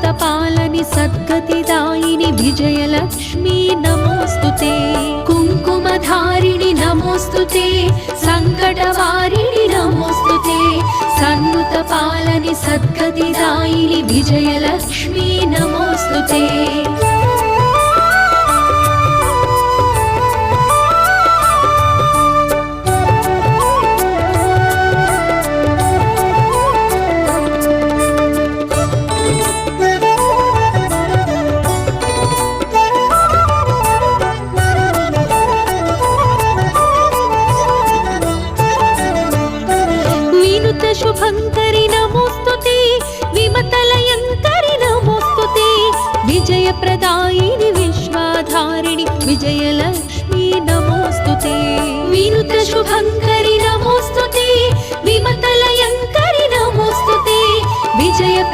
सन्नुतपालनि सद्गतिदायिनि विजयलक्ष्मी नमोस्तुते कुङ्कुमधारिणि नमोस्तुते सङ्कटवारिणि नमोस्तुते सन्नुतपालनि सद्गतिदायिनि विजयलक्ष्मी नमोस्तुते शुभंकरि नमोस्तुते विमतलयंकरि नमोस्तुते विजयप्रदायिनि विश्वाधारिणि विजयलक्ष्मी नमोस्तुते विनुत शुभंकरि नमोस्तुते विमतलयंकरि नमोस्तुते विजयप्रदायिनि